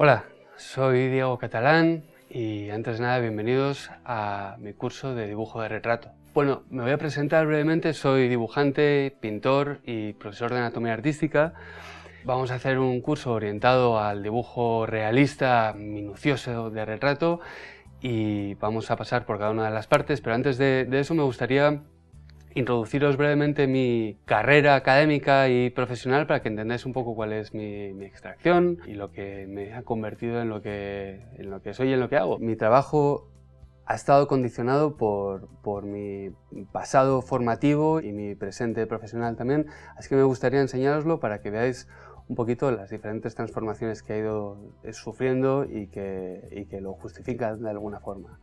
Hola, soy Diego Catalán y antes de nada bienvenidos a mi curso de dibujo de retrato. Bueno, me voy a presentar brevemente, soy dibujante, pintor y profesor de anatomía artística. Vamos a hacer un curso orientado al dibujo realista, minucioso de retrato y vamos a pasar por cada una de las partes, pero antes de eso me gustaría introduciros brevemente mi carrera académica y profesional para que entendáis un poco cuál es mi extracción y lo que me ha convertido en lo que soy y en lo que hago. Mi trabajo ha estado condicionado por mi pasado formativo y mi presente profesional también, así que me gustaría enseñároslo para que veáis un poquito las diferentes transformaciones que ha ido sufriendo y que lo justifican de alguna forma.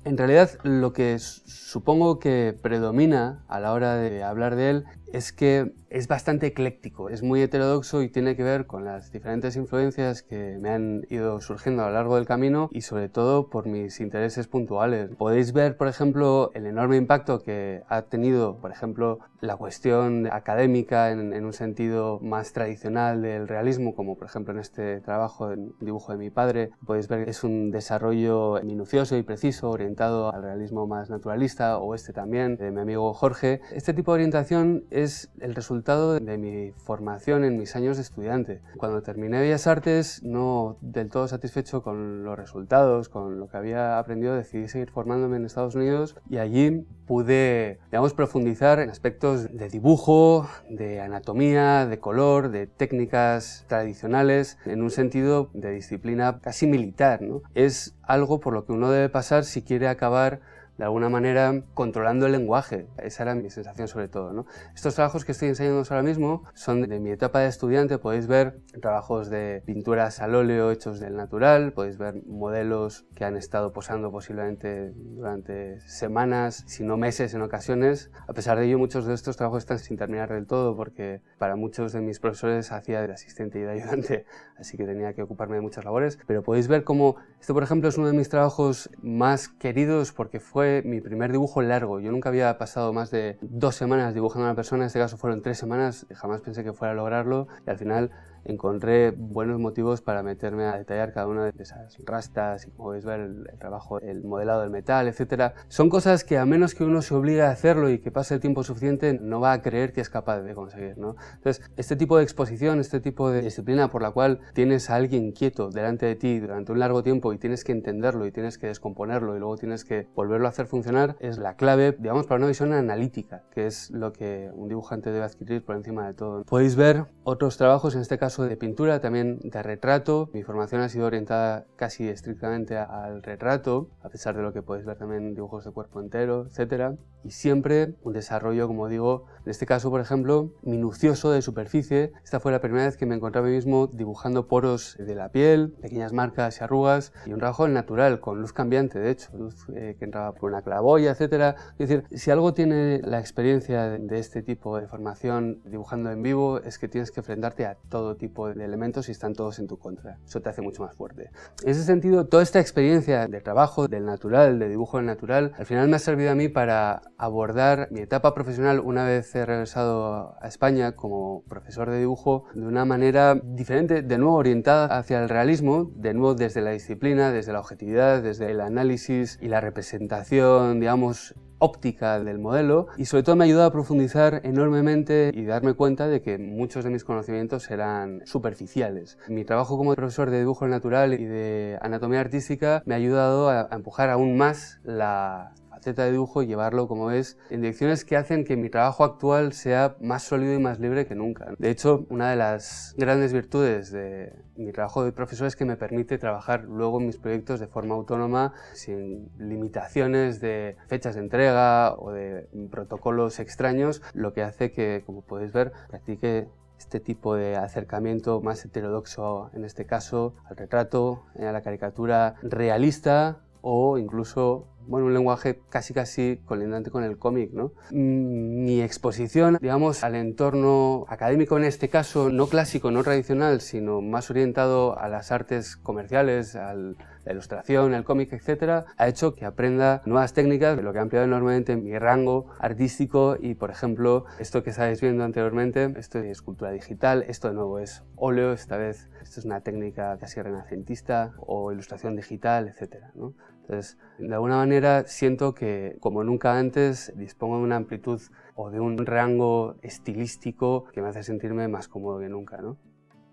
En realidad, lo que supongo que predomina a la hora de hablar de él es que es bastante ecléctico, es muy heterodoxo y tiene que ver con las diferentes influencias que me han ido surgiendo a lo largo del camino y sobre todo por mis intereses puntuales. Podéis ver, por ejemplo, el enorme impacto que ha tenido, por ejemplo, la cuestión académica en un sentido más tradicional del realismo, como por ejemplo en este trabajo en dibujo de mi padre. Podéis ver que es un desarrollo minucioso y preciso orientado al realismo más naturalista, o este también, de mi amigo Jorge. Este tipo de orientación es el resultado de mi formación en mis años de estudiante. Cuando terminé Bellas Artes, no del todo satisfecho con los resultados, con lo que había aprendido, decidí seguir formándome en Estados Unidos y allí pude, digamos, profundizar en aspectos de dibujo, de anatomía, de color, de técnicas tradicionales, en un sentido de disciplina casi militar, ¿no? Es algo por lo que uno debe pasar si quiere acabar de alguna manera controlando el lenguaje. Esa era mi sensación sobre todo, ¿no? Estos trabajos que estoy enseñándoos ahora mismo son de mi etapa de estudiante. Podéis ver trabajos de pinturas al óleo hechos del natural, podéis ver modelos que han estado posando posiblemente durante semanas, si no meses en ocasiones. A pesar de ello, muchos de estos trabajos están sin terminar del todo porque para muchos de mis profesores hacía de asistente y de ayudante, así que tenía que ocuparme de muchas labores. Pero podéis ver cómo esto, por ejemplo, es uno de mis trabajos más queridos porque fue mi primer dibujo largo. Yo nunca había pasado más de 2 semanas dibujando a una persona, en este caso fueron 3 semanas, jamás pensé que fuera a lograrlo y al final encontré buenos motivos para meterme a detallar cada una de esas rastas y, como podéis ver, el trabajo, el modelado del metal, etc. Son cosas que a menos que uno se obligue a hacerlo y que pase el tiempo suficiente, no va a creer que es capaz de conseguir, ¿no? Entonces, este tipo de exposición, este tipo de disciplina por la cual tienes a alguien quieto delante de ti durante un largo tiempo y tienes que entenderlo y tienes que descomponerlo y luego tienes que volverlo a hacer funcionar, es la clave, digamos, para una visión analítica, que es lo que un dibujante debe adquirir por encima de todo. Podéis ver otros trabajos, en este caso de pintura, también de retrato. Mi formación ha sido orientada casi estrictamente al retrato, a pesar de lo que podéis ver también dibujos de cuerpo entero, etc. Y siempre un desarrollo, como digo, en este caso, por ejemplo, minucioso de superficie. Esta fue la primera vez que me encontraba a mí mismo dibujando poros de la piel, pequeñas marcas y arrugas, y un trabajo natural, con luz cambiante, de hecho, luz que entraba por una claraboya, etc. Es decir, si algo tiene la experiencia de este tipo de formación dibujando en vivo, es que tienes que enfrentarte a todo tipo de elementos y están todos en tu contra. Eso te hace mucho más fuerte. En ese sentido, toda esta experiencia de trabajo del natural, de dibujo del natural, al final me ha servido a mí para abordar mi etapa profesional una vez he regresado a España como profesor de dibujo de una manera diferente, de nuevo orientada hacia el realismo, de nuevo desde la disciplina, desde la objetividad, desde el análisis y la representación, digamos, óptica del modelo, y sobre todo me ha ayudado a profundizar enormemente y darme cuenta de que muchos de mis conocimientos eran superficiales. Mi trabajo como profesor de dibujo natural y de anatomía artística me ha ayudado a empujar aún más la faceta de dibujo y llevarlo, como ves, en direcciones que hacen que mi trabajo actual sea más sólido y más libre que nunca. De hecho, una de las grandes virtudes de mi trabajo de profesor es que me permite trabajar luego en mis proyectos de forma autónoma, sin limitaciones de fechas de entrega o de protocolos extraños, lo que hace que, como podéis ver, practique este tipo de acercamiento más heterodoxo, en este caso, al retrato, a la caricatura realista o incluso, bueno, un lenguaje casi colindante con el cómic, ¿no? Mi exposición, digamos, al entorno académico en este caso, no clásico, no tradicional, sino más orientado a las artes comerciales, al la ilustración, el cómic, etcétera, ha hecho que aprenda nuevas técnicas, lo que ha ampliado enormemente mi rango artístico y, por ejemplo, esto que estáis viendo anteriormente, esto es escultura digital, esto de nuevo es óleo, esta vez esto es una técnica casi renacentista o ilustración digital, etcétera, ¿no? Entonces, de alguna manera siento que, como nunca antes, dispongo de una amplitud o de un rango estilístico que me hace sentirme más cómodo que nunca, ¿no?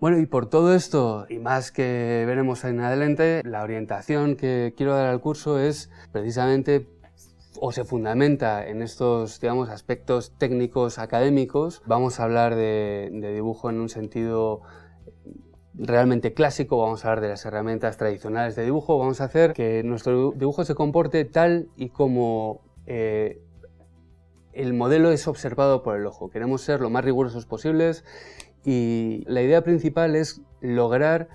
Bueno, y por todo esto y más que veremos en adelante, la orientación que quiero dar al curso es precisamente o se fundamenta en estos, digamos, aspectos técnicos académicos. Vamos a hablar de dibujo en un sentido realmente clásico, vamos a hablar de las herramientas tradicionales de dibujo, vamos a hacer que nuestro dibujo se comporte tal y como el modelo es observado por el ojo. Queremos ser lo más rigurosos posibles y la idea principal es lograr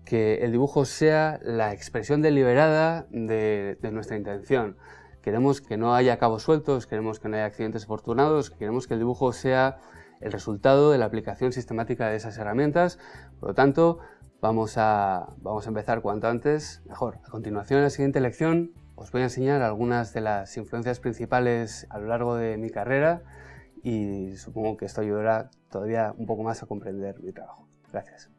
que el dibujo sea la expresión deliberada de nuestra intención. Queremos que no haya cabos sueltos, queremos que no haya accidentes afortunados, queremos que el dibujo sea el resultado de la aplicación sistemática de esas herramientas. Por lo tanto, vamos a empezar cuanto antes, mejor. A continuación, en la siguiente lección, os voy a enseñar algunas de las influencias principales a lo largo de mi carrera y supongo que esto ayudará todavía un poco más a comprender mi trabajo. Gracias.